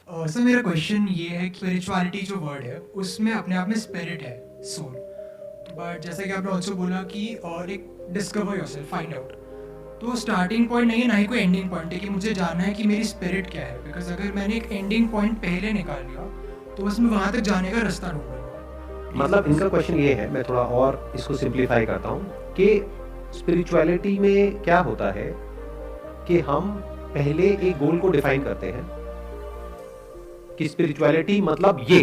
Sir मेरा question ये है कि स्पिरिचुअलिटी जो वर्ड है उसमें अपने आप में स्पिरिट है, सोल। बट जैसा कि आपने ऑल्सो बोला कि और एक डिस्कवर योरसेल्फ, फाइंड आउट, तो स्टार्टिंग पॉइंट नहीं है ना ही कोई एंडिंग पॉइंट है कि मुझे जानना है कि मेरी स्पिरिट क्या है। बिकॉज अगर मैंने एक एंडिंग पॉइंट पहले निकाल लिया तो बस मैं वहाँ तक जाने का रास्ता ढूंढ लूँगा। मतलब इनका क्वेश्चन ये है, मैं थोड़ा और इसको सिंप्लीफाई करता हूँ कि स्पिरिचुअलिटी में क्या होता है कि हम पहले एक गोल को डिफाइन करते हैं कि स्पिरिचुअलिटी मतलब ये,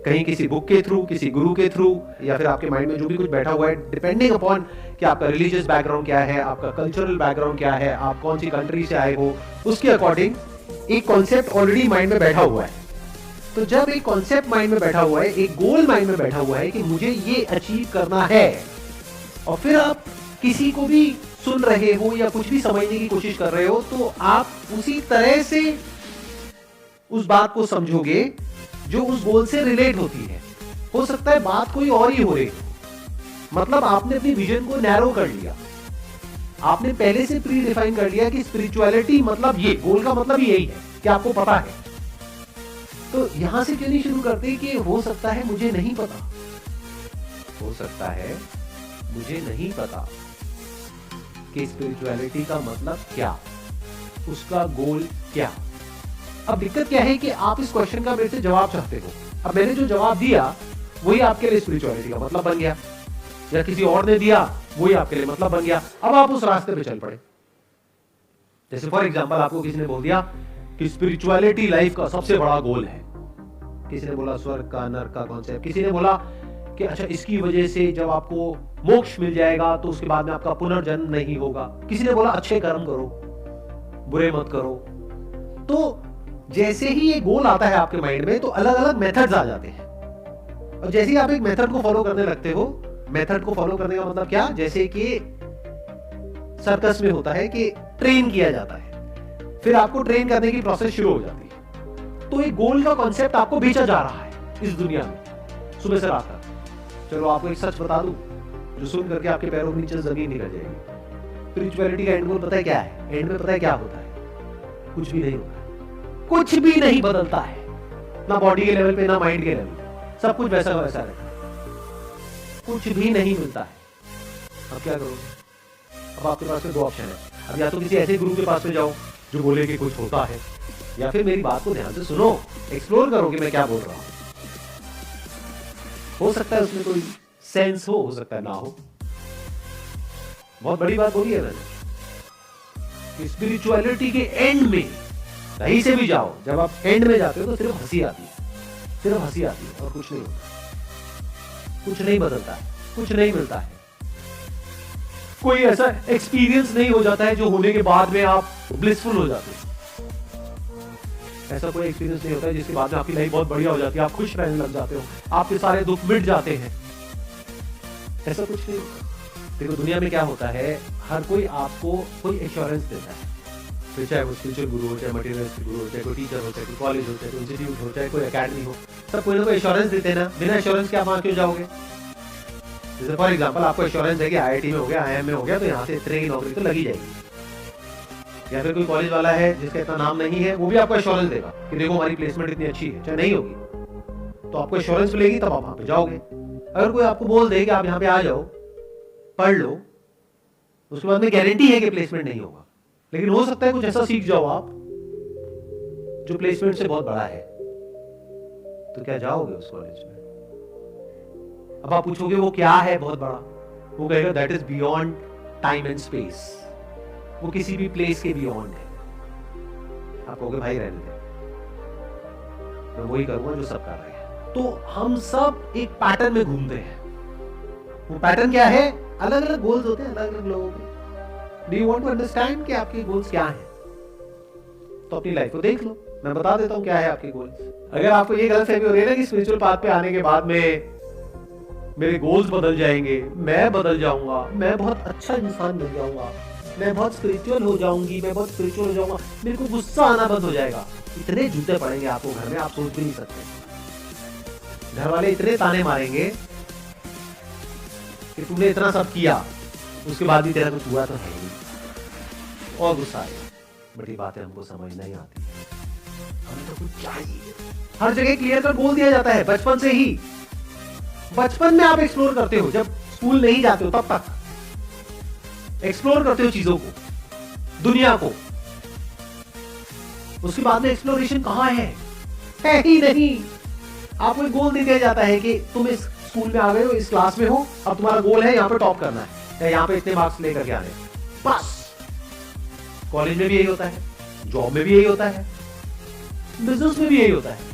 कहीं किसी बुक के थ्रू, किसी गुरु के थ्रू, या फिर आपके माइंड में जो भी कुछ बैठा हुआ है, डिपेंडिंग अपॉन कि आपका रिलीजियस बैकग्राउंड क्या है, आपका कल्चरल बैकग्राउंड क्या है, आप कौन सी कंट्री से आए हो, उसके अकॉर्डिंग एक कॉन्सेप्ट ऑलरेडी माइंड में बैठा हुआ है। तो जब एक कॉन्सेप्ट माइंड में बैठा हुआ है, एक गोल माइंड में बैठा हुआ है कि मुझे ये अचीव करना है, और फिर आप किसी को भी सुन रहे हो या कुछ भी समझने की कोशिश कर रहे हो, तो आप उसी तरह से उस बात को समझोगे जो उस गोल से रिलेट होती है। हो सकता है बात कोई और ही हो रही हो, मतलब आपने अपनी विजन को नैरो कर लिया, आपने पहले से प्री डिफाइन कर लिया कि स्पिरिचुअलिटी मतलब ये, गोल का मतलब यही है कि आपको पता है। तो यहां से क्यों नहीं शुरू करते कि हो सकता है मुझे नहीं पता, हो सकता है मुझे नहीं पता कि स्पिरिचुअलिटी का मतलब क्या, उसका गोल क्या। अब दिक्कत क्या है कि आप इस क्वेश्चन का मेरे से जवाब चाहते हो। अब मैंने जो जवाब दिया वही आपके लिए स्पिरिचुअलिटी का मतलब बन गया, या किसी और ने दिया वही आपके लिए मतलब बन गया। अब आप उस रास्ते पे चल पड़े। जैसे फॉर एग्जांपल आपको किसी ने बोल दिया कि स्पिरिचुअलिटी लाइफ का सबसे बड़ा गोल है, किसी ने बोला स्वर्ग का, नरक का कॉन्सेप्ट, किसी ने बोला कि अच्छा इसकी वजह से जब आपको मोक्ष मिल जाएगा तो उसके बाद में आपका पुनर्जन्म नहीं होगा, किसी ने बोला अच्छे कर्म करो, बुरे मत करो। तो जैसे ही ये गोल आता है आपके माइंड में, तो अलग अलग मेथड्स आ जाते हैं, और जैसे ही आप एक मेथड को फॉलो करने लगते हो, मेथड को फॉलो करने का मतलब क्या, जैसे कि सर्कस में होता है कि ट्रेन किया जाता है, फिर आपको ट्रेन करने की प्रोसेस शुरू हो जाती है। तो एक गोल का कॉन्सेप्ट आपको बेचा जा रहा है इस दुनिया में सुबह से रात तक। चलो आपको एक सच बता दूं जो सुन करके आपके पैरों के नीचे जमीन निकल जाएगी। स्पिरिचुअलिटी का एंड गोल पता है क्या है? एंड में पता है क्या होता है? कुछ भी नहीं होता, कुछ भी नहीं बदलता है, ना बॉडी के लेवल पे ना माइंड के लेवल पे, सब कुछ वैसा वैसा रहता है, कुछ भी नहीं मिलता है। अब क्या करो? अब आपके पास में दो ऑप्शन है। अब या तो किसी ऐसे गुरु के पास में जाओ जो बोले कि कुछ होता है, या फिर मेरी बात को ध्यान से सुनो, एक्सप्लोर करो कि मैं क्या बोल रहा हूं। हो सकता है उसमें कोई सेंस हो सकता है ना हो। बहुत बड़ी बात बोली है मैंने। स्पिरिचुअलिटी के एंड में कहीं से भी जाओ, जब आप एंड में जाते हो तो सिर्फ हंसी आती है, सिर्फ हंसी आती है और कुछ नहीं होता, कुछ नहीं बदलता है, कुछ नहीं मिलता है, कोई ऐसा एक्सपीरियंस नहीं हो जाता है जो होने के बाद में आप ब्लिसफुल हो जाते हो। ऐसा कोई एक्सपीरियंस नहीं होता है जिसके बाद में आपकी लाइफ बहुत बढ़िया हो जाती है, आप खुश रहने लग जाते हो, आपके सारे दुख मिट जाते हैं। ऐसा कुछ नहीं होता। देखो दुनिया में क्या होता है, हर कोई आपको कोई एश्योरेंस देता है, फिर चाहे वो स्पिरिचुअल गुरु हो, चाहे मटेरियलिस्टिक गुरु हो, चाहे कोई टीचर हो, चाहे कोई कॉलेज हो, चाहे कोई इंस्टीट्यूट हो, चाहे कोई एकेडमी हो, सब कोई ना कोई एश्योरेंस देते हैं ना। बिना एश्योरेंस के आप वहां क्यों जाओगे? जैसे फॉर एग्जांपल आपको एश्योरेंस है कि आईआईटी में हो गया, आईआईएम में हो गया, तो यहाँ से इतने की नौकरी तो लगी जाएगी। या फिर कोई कॉलेज वाला है जिसका इतना नाम नहीं है, वो भी आपको एश्योरेंस देगा कि देखो हमारी प्लेसमेंट इतनी अच्छी है, चाहे नहीं होगी तो आपको एश्योरेंस मिलेगी, तब आप वहां पे जाओगे। अगर कोई आपको बोल दे कि आप यहाँ पे आ जाओ, पढ़ लो, उसके बाद में गारंटी है कि प्लेसमेंट नहीं होगा, लेकिन हो सकता है कुछ ऐसा सीख जाओ आप जो प्लेसमेंट से बहुत बड़ा है, तो क्या जाओगे उस कॉलेज में? अब आप पूछोगे वो क्या है बहुत बड़ा, वो कहेगा that is beyond time and space, वो किसी भी प्लेस के बियॉन्ड है। आप कहोगे भाई रहने दे, मैं वही करूंगा जो सब कर रहे हैं। तो हम सब एक पैटर्न में घूमते हैं। वो पैटर्न क्या है? अलग अलग गोल्स होते हैं अलग अलग लोगों के। Do you want to understand कि आपके गोल्स क्या हैं? तो अपनी लाइफ को देख लो, मैं बता देता हूं क्या है आपके गोल्स। अगर आपको ये गलतफहमी हो रही है ना कि स्पिरिचुअल पाथ पे आने के बाद में मेरे गोल्स बदल जाएंगे, मैं बदल जाऊंगा, मैं बहुत अच्छा इंसान बन जाऊंगा, मैं बहुत स्पिरिचुअल हो जाऊंगी, मैं बहुत स्पिरिचुअल हो जाऊंगा, मेरे को गुस्सा आना बंद हो जाएगा, इतने जूते पड़ेंगे आपको घर में, आप सोच भी नहीं सकते। घर वाले इतने ताने मारेंगे कि तूने इतना सब किया, उसके बाद भी तेरा कुछ हुआ तो है ही, और गुस्सा आएगा। बड़ी बातें हमको समझ नहीं आती, हम तो कुछ चाहिए। हर जगह क्लियर कट बोल दिया जाता है बचपन से ही। बचपन में आप एक्सप्लोर करते हो, जब स्कूल नहीं जाते हो तब तक एक्सप्लोर करते हो चीजों को, दुनिया को। उसके बाद में एक्सप्लोरेशन कहां है ही नहीं। आपको एक गोल दे दिया जाता है कि तुम इस स्कूल में आ गए हो, इस क्लास में हो, अब तुम्हारा गोल है यहाँ पे टॉप करना है या यहाँ पे इतने मार्क्स लेकर के आने, बस। कॉलेज में भी यही होता है, जॉब में भी यही होता है, बिजनेस में भी यही होता है।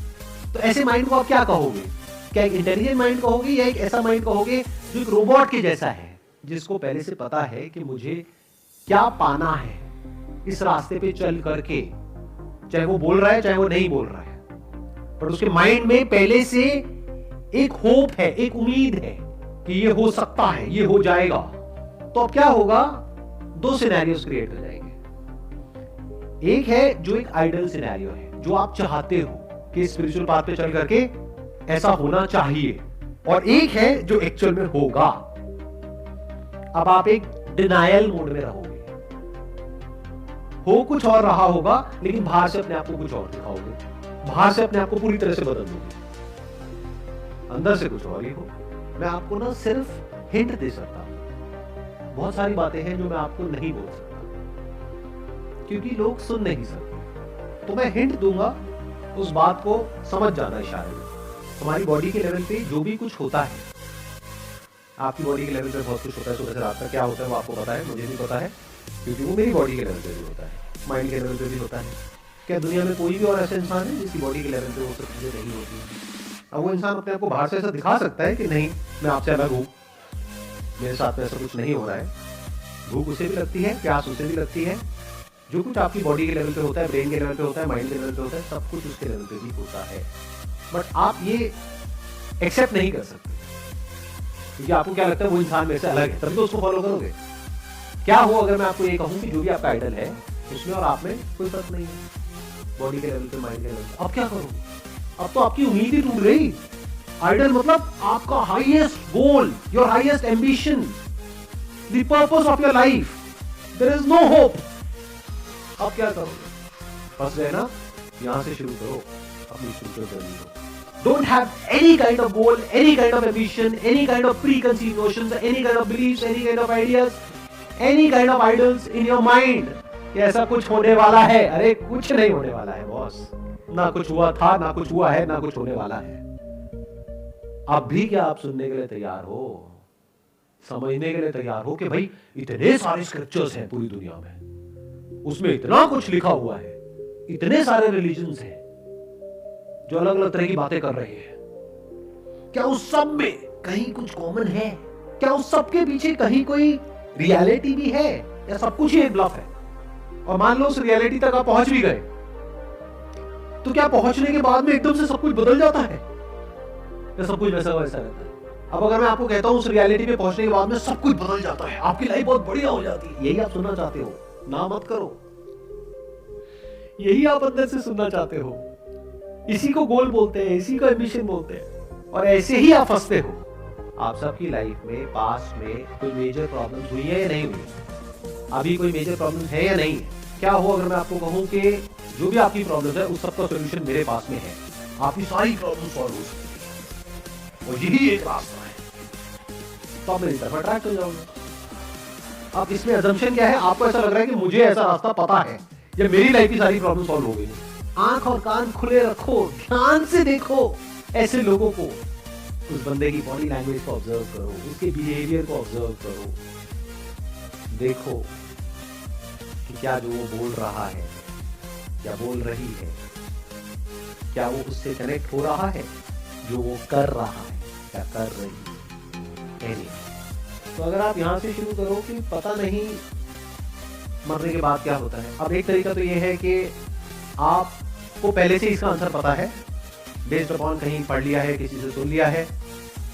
तो ऐसे माइंड को आप क्या कहोगे? क्या एक इंटेलिजेंट माइंड कहोगे या एक ऐसा माइंड कहोगे जो एक रोबोट के जैसा है, जिसको पहले से पता है कि मुझे क्या पाना है इस रास्ते पे चल करके, चाहे वो बोल रहा है चाहे वो नहीं बोल रहा है, पर उसके माइंड में पहले से एक होप है, एक उम्मीद है कि ये हो सकता है, ये हो जाएगा। तो अब क्या होगा? दो सिनेरियोस क्रिएट हो जाएंगे। एक है जो एक आइडल सिनेरियो है, जो आप चाहते हो कि स्पिरिचुअल पाथ पे चल करके ऐसा होना चाहिए, और एक है जो एक्चुअल में होगा। अब आप एक डिनायल मोड में रहोगे, हो कुछ और रहा होगा, लेकिन बाहर से अपने आप को कुछ और दिखाओगे, बाहर से अपने आप को पूरी तरह से बदल दोगे, अंदर से कुछ और ही हो। मैं आपको ना सिर्फ हिंट दे सकता हूं, बहुत सारी बातें हैं जो मैं आपको नहीं बोल सकता क्योंकि लोग सुन नहीं सकते। तो मैं हिंट दूंगा, उस बात को समझ जाना इशारे में। हमारी बॉडी के लेवल पे जो भी कुछ होता है, आपकी बॉडी के लेवल पे बहुत कुछ होता है, सुबह से रात तक क्या होता है वो आपको पता है, मुझे भी पता है, क्योंकि वो मेरी बॉडी के लेवल पे भी होता है, माइंड के लेवल पे भी होता है। क्या दुनिया में कोई भी और ऐसा इंसान है जिसकी बॉडी के लेवल पे वो सब चीजें नहीं होती? अब वो इंसान अपने आप को बाहर से ऐसा दिखा सकता है कि नहीं, मैं आपसे अलग हूँ, मेरे साथ में ऐसा कुछ नहीं हो रहा है। भूख उसे भी लगती है, प्यास उसे भी लगती है, जो कुछ आपकी बॉडी के लेवल पे होता है, ब्रेन के लेवल पे होता है, माइंड के लेवल पे होता है, सब कुछ उसके लेवल पे भी होता है। बट आप ये एक्सेप्ट नहीं कर सकते क्योंकि आपको क्या लगता है वो इंसान मेरे से अलग है, तभी तो उसको फॉलो करोगे। क्या हो अगर मैं आपको ये कहूं कि जो भी आपका आइडल है उसमें और आप में कोई फर्क नहीं है, बॉडी के लेवल पे, माइंड के लेवल पे। अब क्या करोगे? अब तो आपकी उम्मीद ही टूट गई। आइडल मतलब आपका highest goal, your highest ambition, the purpose of your life, there is no hope. अब क्या करोगे? फंस गए ना? यहां से शुरू करो अपनी स्पिरिचुअल जर्नी को। Don't have any kind of goal, any kind of ambition, any kind of preconceived notions, any kind of beliefs, any kind of ideas, any kind of idols in your mind कि ऐसा कुछ होने वाला है। अरे कुछ नहीं होने वाला है बॉस, ना कुछ हुआ था, ना कुछ हुआ है, ना कुछ होने वाला है। अब भी क्या आप सुनने के लिए तैयार हो, समझने के लिए तैयार हो कि भाई इतने सारे स्क्रिप्चर्स हैं पूरी दुनिया में, उसमें इतना कुछ लिखा हुआ है, इतने सारे रिलीजन्स हैं जो अलग अलग तरह की बातें कर रहे हैं, क्या उस सब में कहीं कुछ कॉमन है? क्या उस सब के पीछे कहीं कोई रियलिटी भी है, या सब कुछ ही एक ब्लफ है? और मान लो उस रियलिटी तक आप पहुंच भी गए, तो क्या पहुंचने के बाद में एकदम से सब कुछ बदल जाता है, या सब कुछ वैसा वैसा रहता है? अब अगर मैं आपको कहता हूं उस रियलिटी पे पहुंचने के बाद में सब कुछ बदल जाता है, आपकी लाइफ बहुत बढ़िया हो जाती है, यही आप सुनना चाहते हो? ना मत करो, यही आप अंदर से सुनना चाहते हो, इसी को गोल बोलते हैं, इसी को एम्बिशन बोलते हैं, और ऐसे ही आप फंसते हो। आप सबकी लाइफ में पास्ट में कोई मेजर प्रॉब्लम्स हुई है या नहीं हुई? अभी कोई मेजर प्रॉब्लम्स है या नहीं है? क्या हो अगर मैं आपको कहूं कि जो भी आपकी प्रॉब्लम्स है उस सब का सॉल्यूशन मेरे पास में है, आपकी सारी प्रॉब्लम सॉल्व हो सकती है, और यही एक रास्ता है, तो आप मेरी तरफ अट्रैक्ट हो जाओगे। अब इसमें अजम्पशन क्या है? आपको ऐसा लग रहा है कि मुझे ऐसा रास्ता पता है, या मेरी लाइफ की सारी प्रॉब्लम सॉल्व हो गई। आंख और कान खुले रखो, ध्यान से देखो ऐसे लोगों को, उस बंदे की बॉडी लैंग्वेज को ऑब्जर्व करो, उसके बिहेवियर को ऑब्जर्व करो, देखो कि क्या जो वो बोल रहा है या बोल रही है, क्या वो उससे कनेक्ट हो रहा है जो वो कर रहा है या कर रही है। तो अगर आप यहां से शुरू करो कि पता नहीं मरने के बाद क्या होता है। अब एक तरीका तो ये है कि आपको पहले से इसका आंसर पता है, बेस्ड अपॉन कहीं पढ़ लिया है, किसी से सुन लिया है,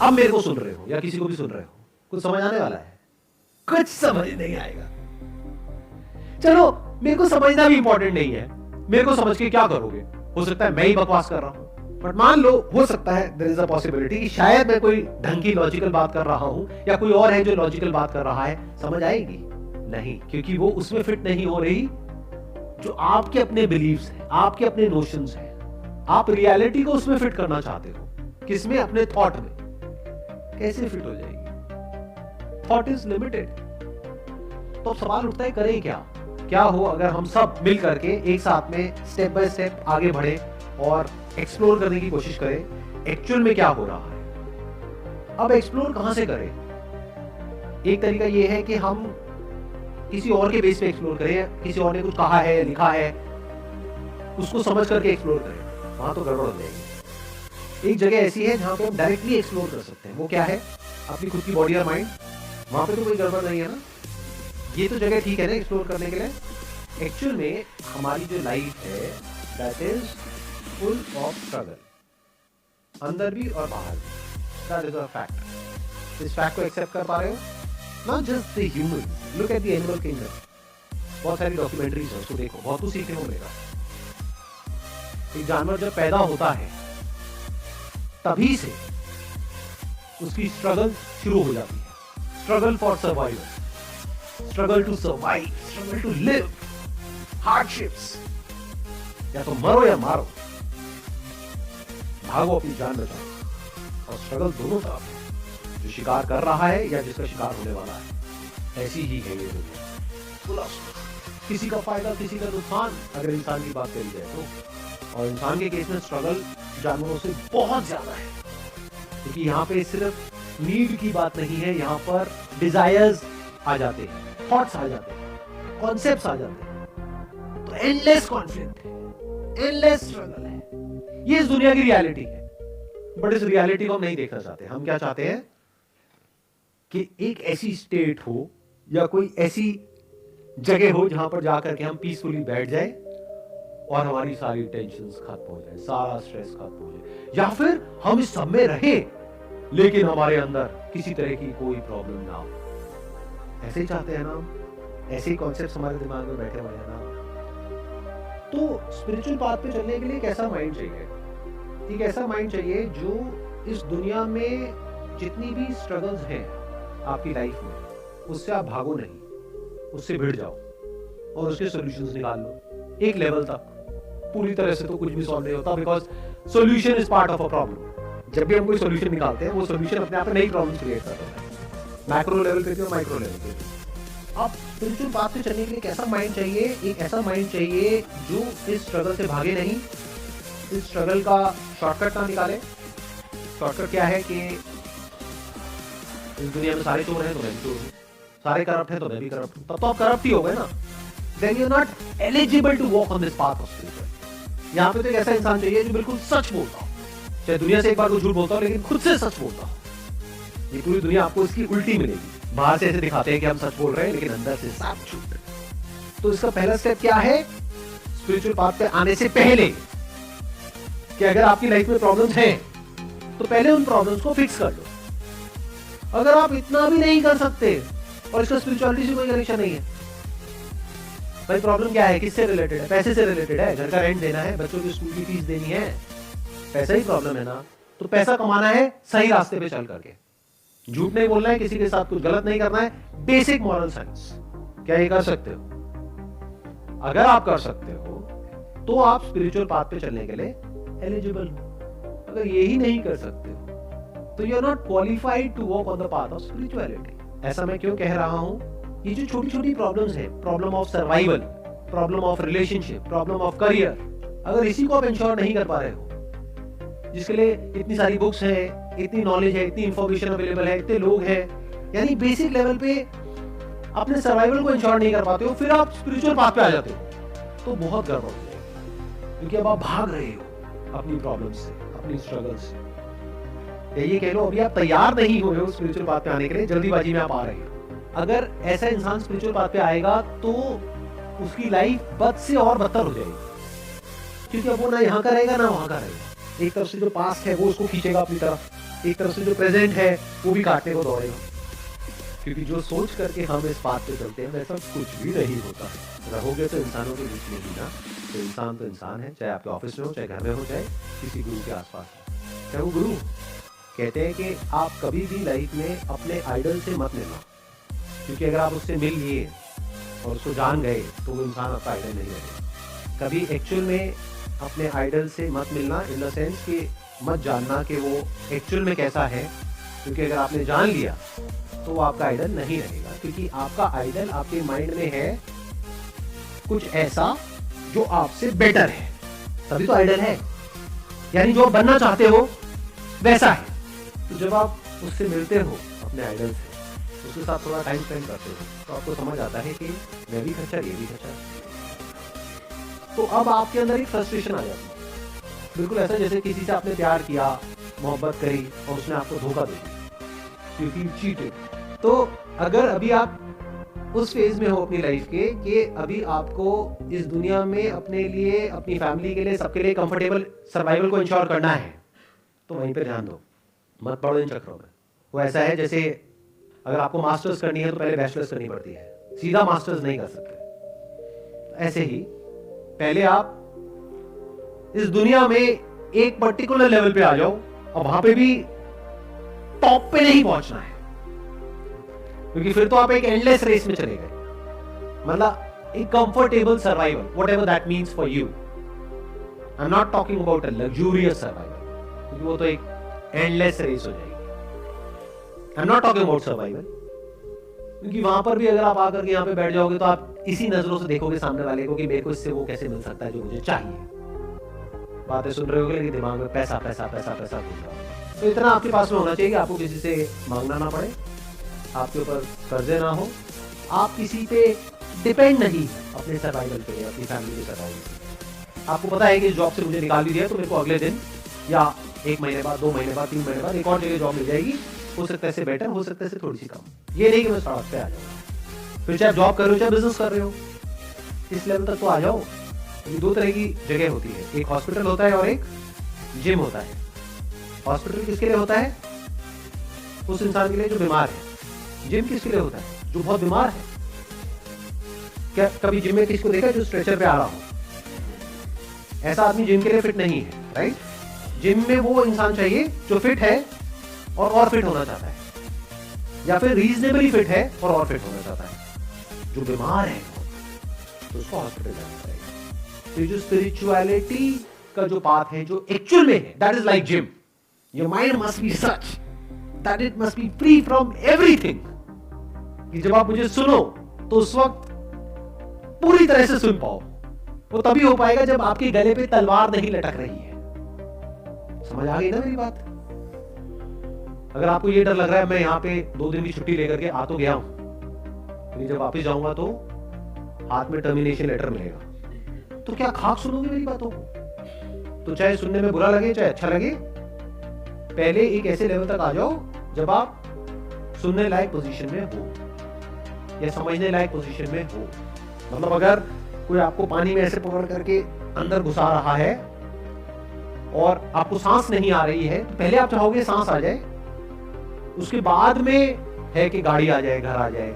अब मेरे को सुन रहे हो या किसी को भी सुन रहे हो, कुछ समझ आने वाला है? कुछ समझ नहीं आएगा। चलो, मेरे को समझना भी इंपॉर्टेंट नहीं है, मेरे को समझ के क्या करोगे? हो सकता है मैं ही बकवास कर रहा हूं, बट मान लो हो सकता है देयर इज अ पॉसिबिलिटी कि शायद मैं कोई ढंग की लॉजिकल बात कर रहा हूं, या कोई और है जो लॉजिकल बात कर रहा है। समझ आएगी? नहीं, क्योंकि वो उसमें फिट नहीं हो रही जो आपके अपने बिलीव्स हैं, आपके अपने नोशंस हैं। आप रियलिटी को उसमें फिट करना चाहते हो, किसमें? अपने थॉट में। कैसे फिट हो जाएगी? Thought is limited. तो सवाल उठता है, करें क्या? क्या हो अगर हम सब मिल करके एक साथ में स्टेप बाय स्टेप आगे बढ़े और एक्सप्लोर करने की कोशिश करें एक्चुअल में क्या हो रहा है। अब एक्सप्लोर कहां से करें? एक तरीका यह है कि हम किसी और के बेस पे एक्सप्लोर करें, किसी और ने कुछ कहा है, लिखा है, उसको समझ करके एक्सप्लोर करें। वहां तो गड़बड़ हो जाएगी। एक जगह ऐसी है जहां पे हम डायरेक्टली एक्सप्लोर कर सकते हैं। वो क्या है? अपनी खुद की बॉडी और माइंड। वहां पे तो कोई गड़बड़ नहीं है ना। ये तो जगह ठीक है ना एक्सप्लोर करने के लिए। एक्चुअल में हमारी जो लाइफ है that is full of struggle, अंदर भी और बाहर भी। That is a fact. इस फैक्ट को एक्सेप्ट कर पा रहे हो? Not just the human, look at the animal kingdom. बहुत सारी डॉक्यूमेंट्रीज है, उसको देखो, बहुत कुछ सीखने को मिलेगा। एक जानवर जब पैदा होता है तभी से उसकी स्ट्रगल शुरू हो जाती है। Struggle for survival, struggle to survive, struggle to live, hardships. या तो मरो या मारो, भागो अपनी जान बचाओ। और स्ट्रगल दोनों तरफ है, जो शिकार कर रहा है या जिसका शिकार होने वाला है। ऐसी ही है ये दुनिया। किसी का फायदा किसी का नुकसान, अगर इंसान की बात करी जाए तो। और इंसान के केस में स्ट्रगल जानवरों से बहुत ज्यादा है, क्योंकि यहाँ पे सिर्फ नीड की बात नहीं है, यहाँ पर डिजायर्स आ जाते हैं, थॉट्स आ जाते हैं, कॉन्सेप्ट्स आ जाते हैं। तो एंडलेस कॉन्फ्लिक्ट है, एंडलेस स्ट्रगल है। ये इस दुनिया की रियलिटी है। बट इस रियलिटी को हम नहीं देखना चाहते। हम क्या चाहते हैं कि एक ऐसी स्टेट हो या कोई ऐसी जगह हो जहां पर जाकर के हम पीसफुली बैठ जाए और हमारी सारी टेंशन्स खत्म हो जाए, सारा स्ट्रेस खत्म हो जाए, या फिर हम इस सब में रहे लेकिन हमारे अंदर किसी तरह की कोई प्रॉब्लम ना हो। ऐसे ही चाहते हैं ना हम, ऐसे ही कॉन्सेप्ट्स हमारे दिमाग में बैठे हुए हैं ना। तो स्पिरिचुअल पाथ पे चलने के लिए एक ऐसा माइंड चाहिए, एक ऐसा माइंड चाहिए जो इस दुनिया में जितनी भी स्ट्रगल्स हैं आपकी लाइफ में, उससे आप भागो नहीं, उससे भिड़ जाओ और उसके सॉल्यूशंस निकाल लो एक लेवल तक। पूरी तरह से तो कुछ भी सॉल्व नहीं होता, because solution is part of a problem. जब भी हम कोई सॉल्यूशन निकालते हैं, वो सॉल्यूशन अपने आप में नई प्रॉब्लम क्रिएट करता है, मैक्रो लेवल पे और माइक्रो लेवल पे। अब स्पिरिचुअल पाथ पे चलने के लिए कैसा माइंड चाहिए? एक ऐसा माइंड चाहिए जो इस स्ट्रगल से भागे नहीं, इस स्ट्रगल का शॉर्टकट ना निकाले। शॉर्टकट क्या है कि इस दुनिया में सारे चोर हैं तो मैं भी चोर हूं, सारे करप्ट हैं तो मैं भी करप्ट हूं, तब तो आप करप्ट ही हो गए ना। Then you are not eligible to walk on this path of spiritual. यहाँ पे तो एक ऐसा इंसान चाहिए जो बिल्कुल सच बोलता हो, चाहे दुनिया से एक बार को झूठ बोलता हो लेकिन खुद से सच बोलता हो। ये पूरी दुनिया आपको इसकी उल्टी मिलेगी। बाहर से ऐसे दिखाते हैं कि हम सच बोल रहे हैं लेकिन अंदर से साफ झूठ। तो इसका पहला स्टेप क्या है स्पिरिचुअल पाथ पे आने से पहले? कि अगर आपकी लाइफ में प्रॉब्लम्स हैं तो पहले उन प्रॉब्लम्स को फिक्स कर लो। अगर आप इतना भी नहीं कर सकते और इसका स्पिरिचुअलिटी से कोई कनेक्शन नहीं है, भाई प्रॉब्लम क्या है, किससे रिलेटेड है? पैसे से रिलेटेड है, घर का रेंट देना है, बच्चों की स्कूल की फीस देनी है, पैसा ही प्रॉब्लम है ना। तो पैसा कमाना है सही रास्ते पे चल करके, झूठ नहीं बोलना है, किसी के साथ कुछ गलत नहीं करना है, बेसिक मॉरल साइंस। क्या ये कर सकते हो? अगर आप कर सकते हो तो आप स्पिरिचुअल पाथ पे चलने के लिए एलिजिबल हो। अगर यही नहीं कर सकते हो तो you are not qualified to walk on the path of spirituality. ऐसा मैं क्यों कह रहा हूं? ये जो छोटी छोटी प्रॉब्लम्स है, problem of survival, problem of relationship, problem of career, अगर इसी को आप इंश्योर नहीं कर पा रहे हो, जिसके लिए इतनी सारी बुक्स है, इतनी नॉलेज है, इतनी इंफॉर्मेशन अवेलेबल है, इतने लोग हैं, यानी बेसिक लेवल पे अपने सर्वाइवल को इंश्योर नहीं कर पाते हो, फिर आप स्पिरिचुअल पाथ पे आ जाते हो, तो बहुत गड़बड़ हो जाएगा। क्योंकि अब आप भाग रहे हो अपनी प्रॉब्लम से, अपनी स्ट्रगल से। ये कह लो अभी आप तैयार नहीं हुए हो स्पिरिचुअल पाथ पे आने के लिए, जल्दीबाजी में आप आ रहे हो। अगर ऐसा इंसान स्पिरिचुअल पाथ पे आएगा तो उसकी लाइफ बद से और बदतर हो जाएगी, क्योंकि अब वो ना यहाँ का रहेगा ना वहां का रहेगा। एक तरफ से जो पास्ट है वो उसको खींचेगा अपनी तरफ, एक तरफ से जो प्रेजेंट है वो भी काटने को दौड़ेगा। क्योंकि जो सोच करके हम इस पाथ पे चलते हैं वैसा कुछ भी नहीं होता है। रहोगे तो इंसानों के बीच में ही ना, तो इंसान है, चाहे आपके ऑफिस में हो, चाहे घर में हो, चाहे किसी गुरु के आसपास हो, चाहे वो गुरु। कहते हैं कि आप कभी भी लाइफ में अपने आइडल से मत मिलना, क्योंकि अगर आप उससे मिल लिए और उसको जान गए तो वो इंसान आपका आइडल नहीं रहेगा। कभी एक्चुअल में अपने आइडल से मत मिलना, इन द सेंस कि मत जानना कि वो एक्चुअल में कैसा है, क्योंकि अगर आपने जान लिया तो वो आपका आइडल नहीं रहेगा, क्योंकि आपका आइडल आपके माइंड में है कुछ ऐसा जो आपसे बेटर है, तभी तो आइडल है, यानी जो आप बनना चाहते हो वैसा है। तो जब आप उससे मिलते हो अपने आइडल से, उसके साथ थोड़ा टाइम स्पेंड करते हो, तो आपको समझ आता है कि मैं भी खच्चर, ये भी खच्चर। तो अब आपके अंदर एक फ्रस्ट्रेशन आ जाती है, बिल्कुल ऐसा जैसे किसी से आपने प्यार किया, मोहब्बत करी और उसने आपको धोखा दे दिया, क्योंकि चीटेड। तो अगर अभी आप उस फेज में हो अपनी लाइफ के कि अभी आपको इस दुनिया में अपने लिए, अपनी फैमिली के लिए, सबके लिए कंफर्टेबल सर्वाइवल को इंश्योर करना है, तो वहीं पे ध्यान दो, मत पड़ो इन चक्रों में। वो ऐसा है जैसे अगर आपको मास्टर्स करनी है तो पहले बैचलर्स करनी पड़ती है, सीधा मास्टर्स नहीं कर सकते। ऐसे ही पहले आप इस दुनिया में एक पर्टिकुलर लेवल पे आ जाओ, और वहां पे भी टॉप पे नहीं पहुंचना है, क्योंकि फिर तो आप एक एंडलेस रेस में चले गए, मतलब एक comfortable survival, what ever that means for you. I am not talking about a luxurious survival, क्योंकि वो तो एक एंडलेस रेस हो जाएगी। I am not talking about survival, क्योंकि वहां पर भी अगर आप आकर के यहाँ पे बैठ जाओगे तो आप इसी नजरों से देखोगे सामने वाले को कि मेरे को इससे वो कैसे मिल सकता है जो मुझे चाहिए। बातें सुन रहे होगे लेकिन दिमाग में पैसा पैसा पैसा पैसा घूम रहा है। तो इतना आपके पास में होना चाहिए कि आपको किसी से मांगना ना पड़े, आपके ऊपर कर्जे ना हो, आप किसी पे डिपेंड नहीं अपने सर्वाइवल पे, अपनी फैमिली के सर्वाइवल पे। आपको पता है कि जॉब से मुझे निकाल भी दिया तो मेरे को अगले दिन या 1 महीने बाद, 2 महीने बाद, 3 महीने बाद एक और जगह जॉब मिल जाएगी, हो सकता है से बेटर, हो सकता है से थोड़ी सी कम। ये नहीं कि मैं सड़क पे आ जाऊंगा। फिर चाहे जॉब कर रहे हो चाहे बिजनेस कर रहे हो, इस लेवल तक तो आ जाओ। ये 2 तरह की जगह होती है, एक हॉस्पिटल होता है और एक जिम होता है। हॉस्पिटल किसके लिए होता है? उस इंसान के लिए जो बीमार है। जिम किसके लिए होता है? जो बहुत बीमार है। क्या कभी जिम में किसको देखा जो स्ट्रेचर पे आ रहा हो? ऐसा आदमी जिम के लिए फिट नहीं है, राइट? जिम में वो इंसान चाहिए जो फिट है और फिट होना चाहता है, या फिर रीजनेबली फिट है और फिट होना चाहता है। जो बीमार है तो उसको हॉस्पिटल जाना पड़ेगा। तो जो स्पिरिचुअलिटी का जो पाथ है, जो एक्चुअल में है, that is like gym. Your mind must be such that it must be free from everything, कि जब आप मुझे सुनो तो उस वक्त पूरी तरह से सुन पाओ। वो तभी हो पाएगा जब आपके गले पे तलवार नहीं लटक रही है। समझ आ गई ना मेरी बात? अगर आपको ये डर लग रहा है मैं यहाँ पे 2 दिन की छुट्टी लेकर के आ तो गया हूं, तो जब वापस जाऊंगा तो हाथ में टर्मिनेशन लेटर मिलेगा, तो क्या खाक सुनोगे मेरी बातों को? तो चाहे सुनने में बुरा लगे चाहे अच्छा लगे, पहले एक ऐसे लेवल तक आ जाओ जब आप सुनने लायक पोजीशन में हो या समझने लायक पोजीशन में हो। मतलब अगर कोई आपको पानी में ऐसे पकड़ करके अंदर घुसा रहा है और आपको सांस नहीं आ रही है, तो पहले आप चाहोगे सांस आ जाए, उसके बाद में है कि गाड़ी आ जाए, घर आ जाए,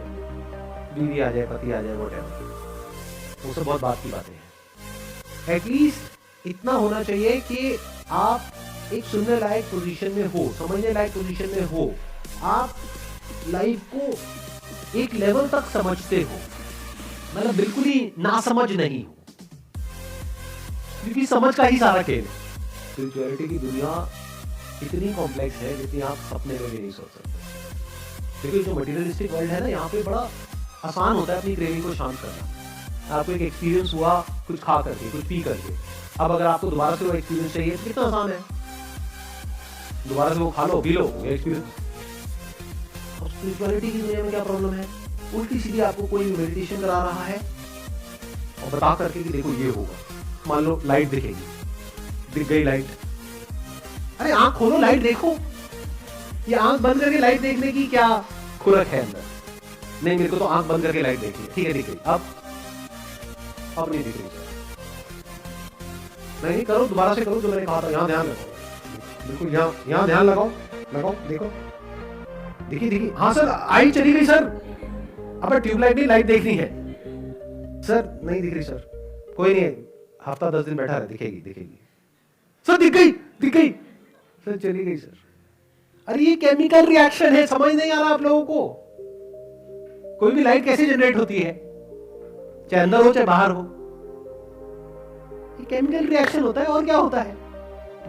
बीवी आ जाए, पति आ जाए, व्हाटएवर। वो सब बहुत बात की बातें हैं। एटलीस्ट इतना होना चाहिए कि आप एक सुनने लायक पोजीशन में हो, समझने लायक पोजीशन में हो, आप लाइफ को एक लेवल तक समझते हो, मतलब बिल्कुल ही ना समझ नहीं हो, क्योंकि समझ का ही सारा खेल है। स्पिरिचुअलिटी की दुनिया इतनी कॉम्प्लेक्स है जितनी आप सपने में भी नहीं सोच सकते। देखिए जो मटेरियलिस्टिक वर्ल्ड है ना, यहाँ पे बड़ा आसान होता है अपनी क्रेविंग को शांत करना। आपको एक एक्सपीरियंस हुआ कुछ खा करके, कुछ पी करके, अब अगर आपको दोबारा से वो एक्सपीरियंस चाहिए तो कितना आसान है, दोबारा से वो खा लो, पी लो, एक्सपीरियंस। अब स्पिरिचुअलिटी की दुनिया में क्या प्रॉब्लम है? उल्टी सीधी आपको कोई मेडिटेशन करा रहा है और बता करके कि देखो ये होगा। मान लो लाइट दिखेगी, दिख गई लाइट, अरे आंख खोलो, लाइट देखो। ये आंख बंद करके लाइट देखने की क्या खुरक है अंदर? नहीं, मेरे को तो आंख बंद करके लाइट देखनी है। ठीक है, दिख गई। अब नहीं दिख रही सर। नहीं करो, दोबारा से करो जो मैंने कहा था। यहाँ ध्यान लगाओ, बिल्कुल यहाँ ध्यान लगाओ, देखो, देखिए। हाँ सर, आई चली गई सर। अब ट्यूबलाइट नहीं, लाइट देखनी है सर। नहीं दिख रही सर, कोई नहीं, हफ्ता 10 दिन बैठा रहे, दिखेगी सर। दिख गई सर, चली गई सर। अरे ये केमिकल रिएक्शन है, समझ नहीं आ रहा आप लोगों को? कोई भी लाइट कैसे जनरेट होती है, चाहे अंदर हो चाहे बाहर हो। ये केमिकल रिएक्शन होता है और क्या होता है।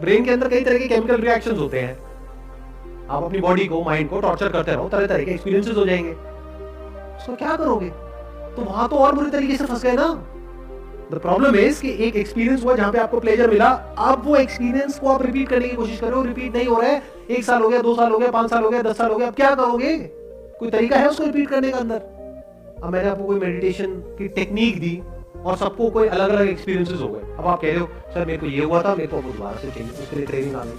ब्रेन के अंदर कई तरह के केमिकल रिएक्शंस होते हैं। आप अपनी बॉडी को, माइंड को टॉर्चर करते रहो, तरह तरह के एक्सपीरियंसेस हो जाएंगे, तो क्या करोगे? तो वहां तो और बुरी तरीके से फंस गए ना। द प्रॉब्लम इज कि एक एक्सपीरियंस हुआ जहां पे आपको प्लेजर मिला, अब वो एक्सपीरियंस को आप रिपीट करने की कोशिश कर रहे हो, रिपीट नहीं हो रहा है। 1 साल हो गया, 2 साल हो गया, 5 साल हो गया, 10 साल हो गया, अब क्या करोगे? कोई तरीका है उसको रिपीट करने का अंदर? अब मैंने आपको कोई मेडिटेशन की टेक्निक दी और सबको कोई अलग अलग एक्सपीरियंसेस हो गए। अब आप कह रहे हो सर मेरे को ये हुआ था, मेरे को दोबारा से चाहिए, उसके लिए ट्रेनिंग आ गई।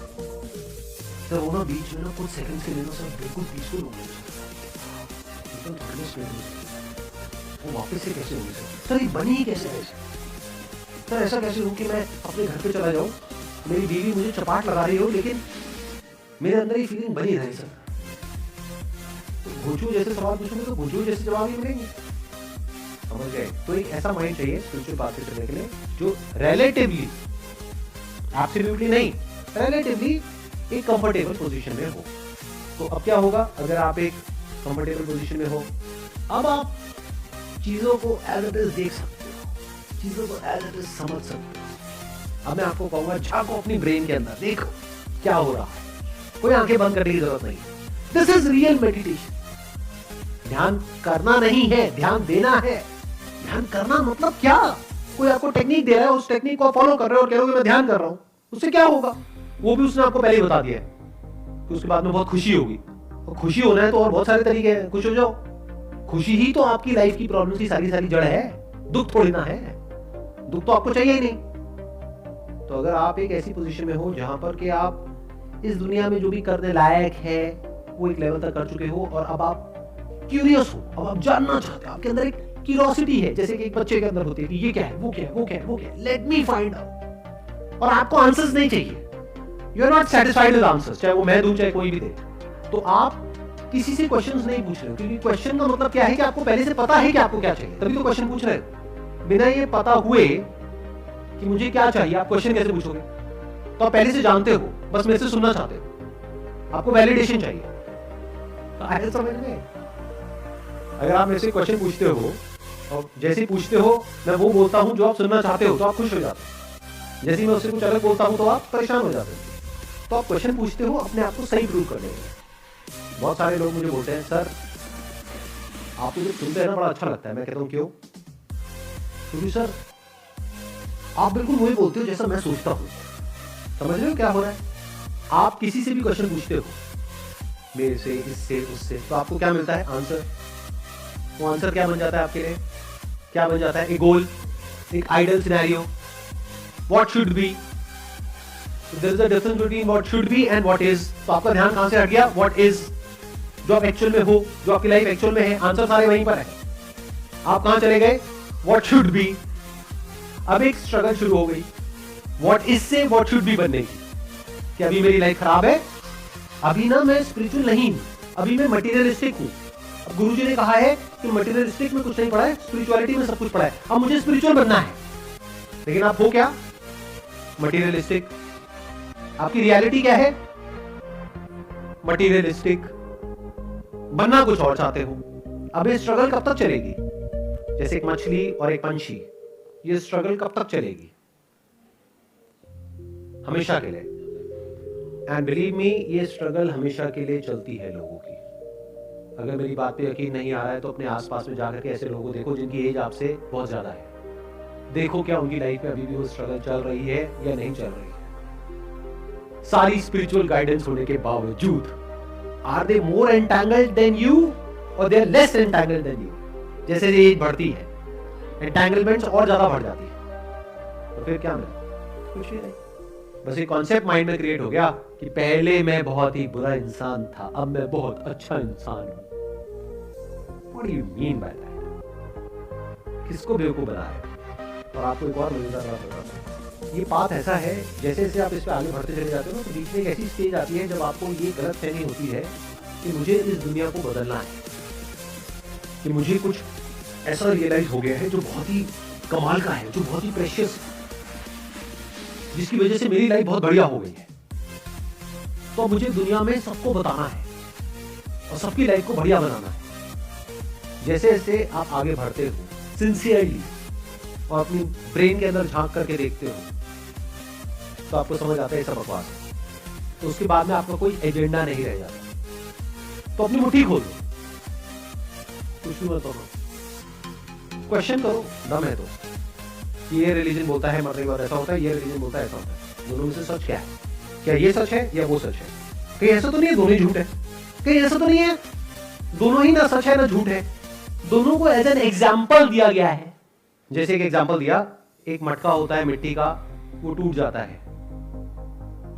सर वो ना बीच में ना कुछ सेकंड्स के लिए ना सर बिल्कुल पीसफुल हो गए, एकदम थॉटलेस हो गए, वो वापस से कैसे होगी सर? ये बनी ही कैसे है सर? ऐसा कैसे हो कि मैं अपने घर पे चला जाऊं, मेरी बीवी मुझे चपाट लगा रही हो, लेकिन मेरे अंदर ये फीलिंग बनी रही सर। तो भूचू जैसे सवाल पूछूंगे तो भूचू जैसे जवाब ही मिलेंगे, समझ गए? तो एक ऐसा माइंड चाहिए स्पिरिचुअल पाथ पे चलने के लिए जो रिलेटिवली, एब्सोल्युटली नहीं, रिलेटिवली एक कंफर्टेबल पोजीशन में हो। तो अब क्या होगा, अगर आप एक कंफर्टेबल पोजीशन में हो, अब आप चीजों को एज इट इज देख सकते हो, चीजों को एज इट इज समझ सकते हो। अब मैं आपको कहूंगा झांको अपनी ब्रेन के अंदर, देखो क्या हो रहा है, कोई आंखें बंद करने की जरूरत नहीं। This is real meditation. ध्यान करना नहीं है, ध्यान देना है। ध्यान करना मतलब क्या? कोई आपको टेक्निक दे रहा है, उस टेक्निक को फॉलो कर रहे हो और कह रहे हो कि मैं ध्यान कर रहा हूं, उससे क्या होगा? वो भी उसने आपको पहले ही बता दिया है कि उसके बाद में बहुत खुशी होगी। और खुशी होना है तो और बहुत सारे तरीके हैं, खुश हो जाओ। खुशी ही तो आपकी लाइफ की प्रॉब्लम्स की सारी सारी जड़ है, दुख थोड़ी ना है। दुख तो आपको चाहिए ही नहीं। तो अगर आप एक ऐसी पोजीशन में हो जहां पर कि आप इस दुनिया में जो भी करने लायक है वो एक लेवल तक कर चुके हो, और अब आप क्यूरियस हो, अब आप जानना चाहते हो, आपके अंदर एक क्यूरियोसिटी है, जैसे कि एक बच्चे के अंदर होती है कि ये क्या है, वो क्या है, वो क्या है, वो क्या है, लेट मी फाइंड आउट। और आपको आंसर्स नहीं चाहिए, you are not satisfied with answers, चाहे वो मैं दूं चाहे कोई भी दे। तो आप किसी से क्वेश्चंस नहीं पूछ रहे हो, क्योंकि क्वेश्चन का मतलब क्या है कि आपको पहले से पता है कि आपको क्या चाहिए, तभी तो क्वेश्चन पूछ रहे हो। बिना ये पता हुए कि मुझे क्या चाहिए, आप क्वेश्चन कैसे पूछोगे? तो आप पहले से जानते हो, बस मेरे से सुनना चाहते हो, आपको वैलिडेशन चाहिए। आगे समझ में? अगर आप मेरे से क्वेश्चन पूछते हो और जैसे पूछते हो मैं वो बोलता हूं जो आप सुनना चाहते हो, तो आप खुश हो जाते हो। जैसे मैं उससे कुछ अलग बोलता हूं तो आप परेशान हो जाते हो। तो आप क्वेश्चन पूछते हो अपने आप को सही प्रूव करने के लिए। बहुत सारे लोग मुझे बोलते हैं सर आप मुझे सुनते हैं ना बड़ा अच्छा लगता है। मैं कहता हूं क्यों? क्योंकि सर आप बिल्कुल वही बोलते हो जैसा मैं सोचता हूं। समझ रहे हो क्या हो रहा है? आप किसी से भी क्वेश्चन पूछते हो, मेरे से, इससे, उससे, तो आपको क्या मिलता है? आंसर। वो आंसर क्या बन जाता है आपके लिए? क्या बन जाता है? एक गोल, एक ideal scenario, what should be. There is a difference between what should be and what is. तो आपका ध्यान कहां से हट गया? व्हाट इज, जो आप एक्चुअल में हो, जो आपकी लाइफ एक्चुअल में है, आंसर सारे वहीं पर है। आप कहां चले गए? What should B. अब एक स्ट्रगल शुरू हो गई व्हाट इज से व्हाट शुड बी बनने की, कि अभी मेरी लाइफ खराब है, अभी ना मैं स्पिरिचुअल नहीं हूं, अभी मैं मटेरियलिस्टिक हूं। अब गुरुजी ने कहा है कि मटेरियलिस्टिक में कुछ नहीं पड़ा है, स्पिरिचुअलिटी में सब कुछ पड़ा है, अब मुझे स्पिरिचुअल बनना है। लेकिन आप हो क्या? मटेरियलिस्टिक। आपकी रियलिटी क्या है? मटेरियलिस्टिक। बनना कुछ और चाहते हो। अब ये स्ट्रगल कब तक चलेगी? जैसे एक मछली और एक पंछी, ये स्ट्रगल कब तक चलेगी? हमेशा के लिए। एंड बिलीव मी, ये स्ट्रगल हमेशा के लिए चलती है लोगों की। अगर मेरी बात पे यकीन नहीं आ रहा है तो अपने आसपास में जाकर के ऐसे लोगों को देखो जिनकी एज आपसे बहुत ज्यादा है। देखो क्या उनकी लाइफ में अभी भी वो स्ट्रगल चल रही है या नहीं चल रही है। सारी स्पिरिचुअल गाइडेंस होने के बावजूद are they more entangled than you or they are less entangled than you. जैसे एज बढ़ती है एंटैंगलमेंट्स और ज्यादा बढ़ जाती है, तो फिर क्या मिला? कुछ भी नहीं। बस एक कॉन्सेप्ट माइंड में क्रिएट हो गया कि पहले मैं बहुत ही बुरा इंसान था, अब मैं बहुत अच्छा इंसान हूं। What do you mean by that? किसको बेवकूफ बनाया? और आपको एक और मजेदार बात बताऊं, ये बात ऐसा है जैसे जैसे आप इस पे आगे बढ़ते चले जाते हो ना, तो बीच में एक ऐसी स्टेज आती है जब आपको ये गलत फहमी होती है कि मुझे इस दुनिया को बदलना है, कि मुझे कुछ ऐसा रियलाइज हो गया है जो बहुत ही कमाल का है, जो बहुत ही प्रेशियस, जिसकी वजह से मेरी लाइफ बहुत बढ़िया हो गई है। तो मुझे दुनिया में सबको बताना है और सबकी लाइफ को बढ़िया बनाना है। जैसे जैसे आप आगे बढ़ते हो सिंसियरली, और अपनी ब्रेन के अंदर झांक करके देखते हो तो आपको समझ आता है ये सब बकवास है। तो उसके बाद में आपका कोई एजेंडा नहीं रह जाता। तो अपनी मुट्ठी खोल दो, कुछ भी मत करो, क्वेश्चन करो, दम है तो। ये रिलीजन बोलता है मरने के बाद ऐसा होता है, ये रिलीजन बोलता है ऐसा होता है, दोनों में से सच क्या है? क्या ये सच है या वो सच है? कहीं ऐसा तो नहीं है दोनों ही झूठ है? कहीं ऐसा तो नहीं है दोनों ही ना सच है ना झूठ है? दोनों को एज एन एग्जाम्पल दिया गया है। जैसे एक एग्जाम्पल दिया, एक मटका होता है मिट्टी का, वो टूट जाता है,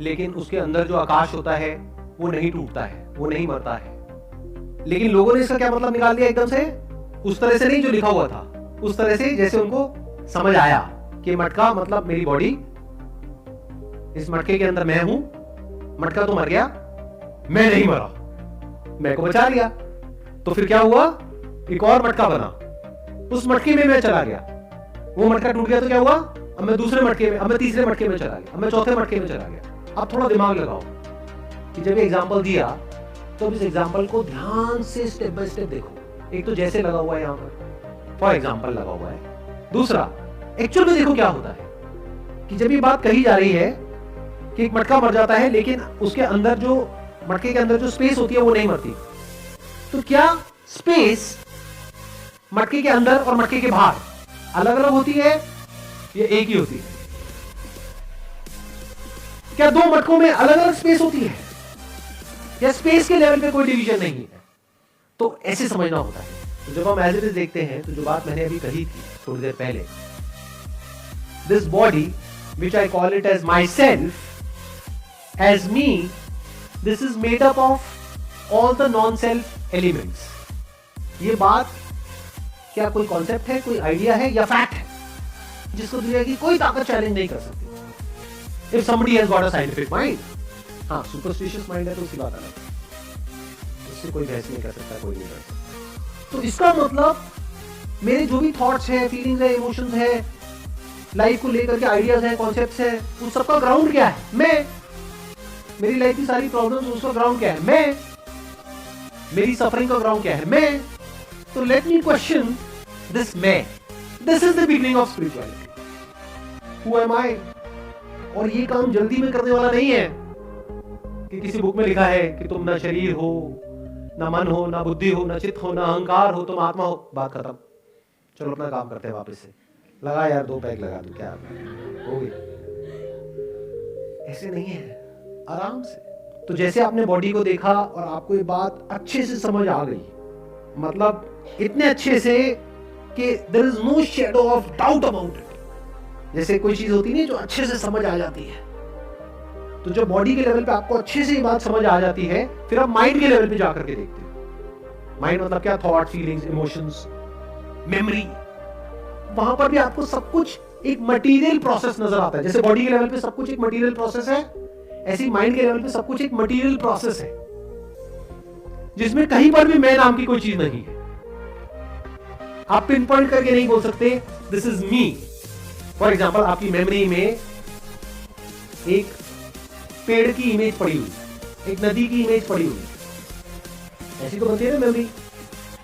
लेकिन उसके अंदर जो आकाश होता है वो नहीं टूटता है, वो नहीं मरता है। लेकिन लोगों ने इसका क्या मतलब निकाल दिया एकदम से, उस तरह से नहीं जो लिखा हुआ था, उस तरह से जैसे उनको समझ आया कि मटका मतलब मेरी बॉडी, इस मटके के अंदर मैं हूं, मटका तो मर गया, मैं नहीं मरा, मैं को बचा लिया। तो फिर क्या हुआ, एक और मटका बना, उस मटके में मैं चला गया, वो मटका टूट गया तो क्या हुआ, अब मैं दूसरे मटके में, अब मैं तीसरे मटके में चला गया, अब मैं चौथे मटके में चला गया। अब थोड़ा दिमाग लगाओ कि जब एग्जाम्पल दिया तो इस एग्जाम्पल को ध्यान से स्टेप बाय स्टेप देखो। एक तो जैसे लगा हुआ है यहां पर फॉर एग्जाम्पल लगा हुआ है, दूसरा एक्चुअल में देखो क्या होता है कि जब ये बात कही जा रही है कि एक मटका मर जाता है लेकिन उसके अंदर जो मटके के अंदर जो स्पेस होती है वो नहीं मरती, तो क्या स्पेस मटके के अंदर और मटके के बाहर अलग अलग होती है या एक ही होती है? क्या दो मटकों में अलग अलग स्पेस होती है या स्पेस के लेवल पे कोई डिवीजन नहीं है? तो ऐसे समझना होता है। तो जब हम एज इट इज देखते हैं तो जो बात मैंने अभी कही थी थोड़ी देर पहले, this body which I call it as myself, as me, this is made up of all the non self elements. ये बात क्या कोई कॉन्सेप्ट है, कोई आइडिया है या फैक्ट है जिसको दुनिया की कोई ताकत चैलेंज नहीं कर सकती? If somebody has got a scientific mind, हाँ सुपरस्टिशियस माइंड है तो उसकी बात अलग है, उससे कोई बहस नहीं कर सकता, कोई नहीं कर सकता। तो इसका मतलब मेरे जो भी थॉट्स हैं, फीलिंग्स है, इमोशंस है, लाइफ को लेकर के आइडियाज हैं, कॉन्सेप्ट्स हैं, उस सबका ग्राउंड क्या है? मैं। मेरी लाइफ की सारी प्रॉब्लम्स, उसका ग्राउंड क्या है? मैं। मेरी सफरिंग का ग्राउंड क्या है? मैं। तो लेट मी क्वेश्चन दिस मैं। This is the beginning of spirituality. Who am I? और ये काम जल्दी में करने वाला नहीं है कि किसी बुक में लिखा है कि तुम ना शरीर हो, ना मन हो, ना बुद्धि हो, ना चित्त हो, ना अहंकार हो, तुम आत्मा हो, बात खत्म, चलो अपना काम करते हैं वापस से। लगा यार 2 पैक लगा दूं, क्या हो गई? ऐसे नहीं है, आराम से। तो जैसे आपने बॉडी को देखा और आपको ये बात अच्छे से समझ आ गई, मतलब इतने अच्छे से कि there is no shadow of doubt about it. जैसे कोई चीज होती नहीं जो अच्छे से समझ आ जाती है, तो जब बॉडी के लेवल पे आपको अच्छे से ये बात समझ आ जाती है, फिर आप माइंड के लेवल पे जाकर के देखते हो। माइंड मतलब क्या? Thought, feelings, emotions, memory. वहां पर भी आपको सब कुछ एक मटेरियल प्रोसेस नजर आता है। जैसे बॉडी के लेवल पे सब कुछ एक मटेरियल प्रोसेस है, ऐसी माइंड के लेवल पे सब कुछ एक मटेरियल प्रोसेस है, जिसमें कहीं पर भी मैं नाम की कोई चीज नहीं है। आप पिन पॉइंट करके नहीं बोल सकते this is me. For example, आपकी मेमोरी में एक पेड़ की इमेज पड़ी हुई, एक नदी की इमेज पड़ी हुई, ऐसी तो बनती है ना मेमोरी।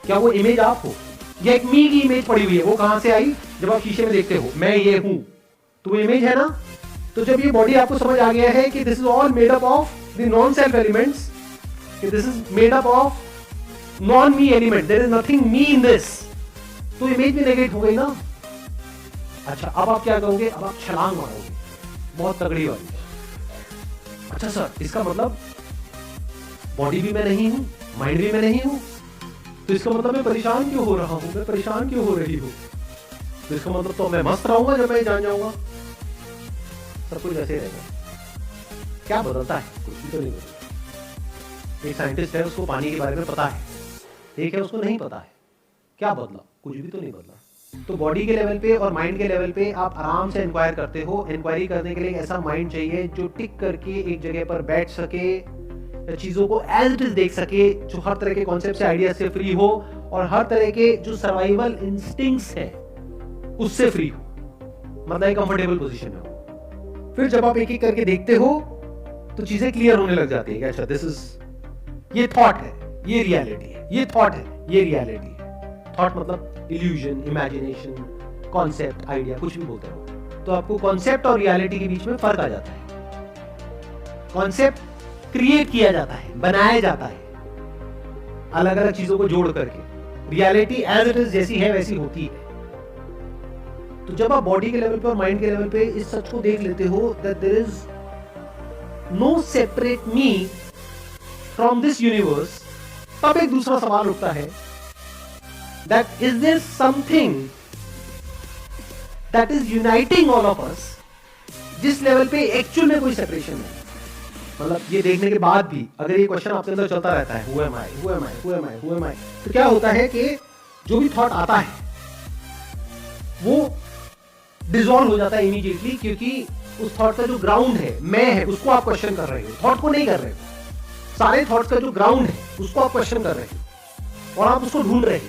क्या वो इमेज आप हो? या एक मी की इमेज पड़ी हुई है, वो कहां से आई? जब आप शीशे में देखते हो मैं ये हूं, तो वो इमेज है ना। तो जब ये बॉडी आपको समझ आ गया है कि this is all made up of the non self elements, कि this is made up of non me element, there is nothing me in this, तो इमेज भी नेगेट हो गई ना। अच्छा, अब आप क्या करोगे? अब आप छलांग मारोगे, बहुत तगड़ी वाली। अच्छा सर, इसका मतलब बॉडी भी मैं नहीं हूं, माइंड भी मैं नहीं हूं, तो इसका मतलब मैं परेशान क्यों हो रहा हूं, मैं परेशान क्यों हो रही हूं? तो इसका मतलब तो मैं मस्त रहूंगा जब मैं जान जाऊंगा। सब कुछ ऐसे रहेगा। क्या बदलता है? कुछ भी तो नहीं बदलता। एक साइंटिस्ट है, उसको पानी के बारे में पता है, एक है उसको नहीं पता है। क्या बदला? कुछ भी तो नहीं बदला। तो बॉडी के लेवल पे और माइंड के लेवल पे आप आराम से इंक्वायर करते हो। इंक्वायरी करने के लिए ऐसा माइंड चाहिए जो टिक करके एक जगह पर बैठ सके, चीजों को एज इट इज देख सके, जो हर तरह के कॉन्सेप्ट से, आइडिया से फ्री हो और हर तरह के जो सर्वाइवल इंस्टिंक्ट्स है उससे फ्री हो, मतलब एक कंफर्टेबल पोजीशन में हो। फिर जब आप एक एक करके देखते हो तो चीजें क्लियर होने लग जाती है कि अच्छा दिस इज, ये थॉट है, ये रियलिटी है, ये थॉट है, ये रियलिटी है। थॉट मतलब इल्यूजन, इमेजिनेशन, कॉन्सेप्ट, आइडिया, कुछ भी बोलते हो, तो आपको कॉन्सेप्ट और रियलिटी के बीच में फर्क आ जाता है। कॉन्सेप्ट क्रिएट किया जाता है, बनाया जाता है अलग अलग चीजों को जोड़ करके। रियलिटी एज इट इज जैसी है वैसी होती है। तो जब आप बॉडी के लेवल पे और माइंड के लेवल पे इस सच को देख लेते हो that there is no separate me from this universe, तब एक दूसरा सवाल उठता है that is there something that is uniting all of us, जिस लेवल पे एक्चुअल में कोई सेपरेशन है। मतलब ये देखने के बाद भी अगर ये क्वेश्चन आपके अंदर चलता रहता है, who am I, who am I, who am I, who am I, तो क्या होता है कि जो भी थॉट आता है वो डिसॉल्व हो जाता है इमीडिएटली, क्योंकि उस थॉट का जो ग्राउंड है, मैं है, उसको आप क्वेश्चन कर रहे हो, थॉट को नहीं कर रहे हो। सारे थॉट्स का जो ग्राउंड है उसको आप क्वेश्चन कर रहे हो और आप उसको ढूंढ रहे हो।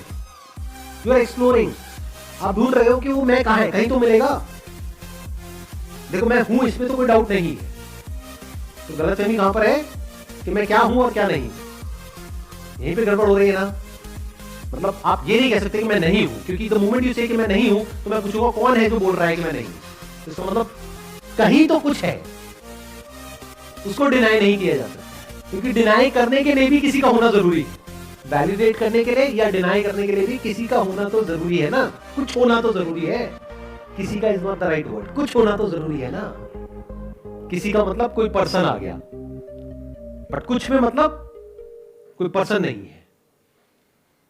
यू आर एक्सप्लोरिंग, आप ढूंढ रहे हो कि वो मैं कहां है, कहीं तो मिलेगा। देखो मैं हूं, इसमें तो कोई डाउट नहीं है। तो गलतफहमी कहां पर है कि मैं क्या हूं और क्या नहीं, यहीं पे गड़बड़ हो रही है ना। मतलब आप ये नहीं कह सकते कि मैं नहीं हूं, क्योंकि द मोमेंट यू से कि मैं नहीं हूं तो मैं पूछूंगा कौन है जो बोल रहा है कि मैं नहीं हूं। इसका मतलब कहीं तो कुछ है, उसको डिनाई नहीं किया जाता, क्योंकि डिनाई करने के लिए भी किसी का होना जरूरी है। वैलिडेट करने के लिए या डिनाई करने के लिए भी किसी का होना तो जरूरी है ना, कुछ होना तो जरूरी है। किसी का is not the right word, कुछ होना तो जरूरी है ना। किसी का मतलब कोई पर्सन आ गया, बट कुछ में मतलब कोई पर्सन नहीं है।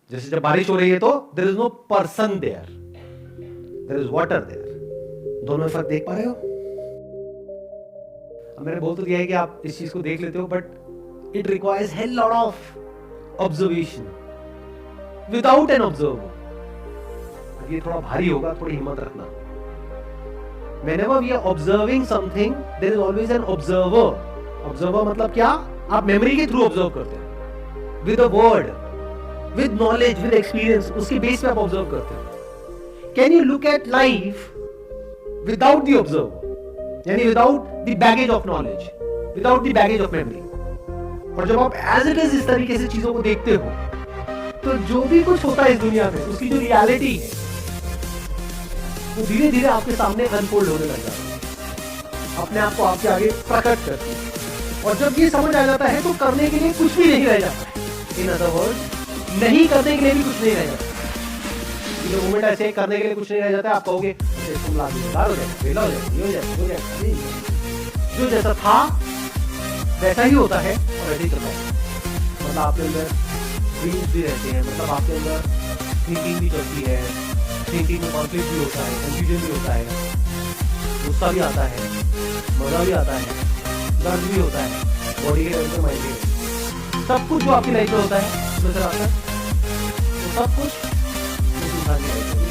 जैसे जब बारिश हो रही है तो there is no person there, there is water there. दोनों में फर्क देख पा रहे हो? अब मैंने बोल तो दिया है कि आप इस चीज को देख लेते हो, but it requires hell lot of observation without an observer. ये थोड़ा भारी होगा, थोड़ी हिम्मत रखना। Whenever we are observing something, there is always an observer. Observer मतलब क्या? आप मेमोरी के थ्रू ऑब्जर्व करते हो, with a word, with knowledge, with experience, उसके बेस पे आप ऑब्जर्व करते हो। Can you look at life without the observer? यानी without the baggage of knowledge, without the baggage of memory? और जब आप as it is इस तरीके से चीजों को देखते हो, तो जो भी कुछ होता है इस दुनिया में, उसकी जो रियलिटी है वो धीरे धीरे आपके सामने अनफोल्ड होने लग जाता है, अपने आप को आपके आगे प्रकट करती है। और जब ये समझ आ जाता है तो करने के लिए कुछ भी नहीं रह जाता है। इन अदर वर्ड्स, नहीं करने के लिए भी कुछ नहीं रह जाता। जो मोमेंट ऐसे करने के लिए कुछ नहीं रह जाता है, आप कहोगे तुम लाभ बेकार हो जाएगा, वेला हो जाएगा, ये हो जाएगा, हो जाएगा। जो जैसा था वैसा ही होता है और वैसे ही चलता है। मतलब आपके अंदर ड्रीम्स भी रहते हैं, मतलब आपके अंदर थिंकिंग भी चलती है, थिंकिंग में कॉन्फ्लिक्ट भी होता है, कंफ्यूजन भी होता है, गुस्सा भी आता है, मजा भी आता है, दर्द भी होता है, बॉडी के लेवल पे, माइंड के, सब कुछ जो आपकी लाइफ में होता है नजर आता है, तो सब कुछ उस इंसान की लाइफ में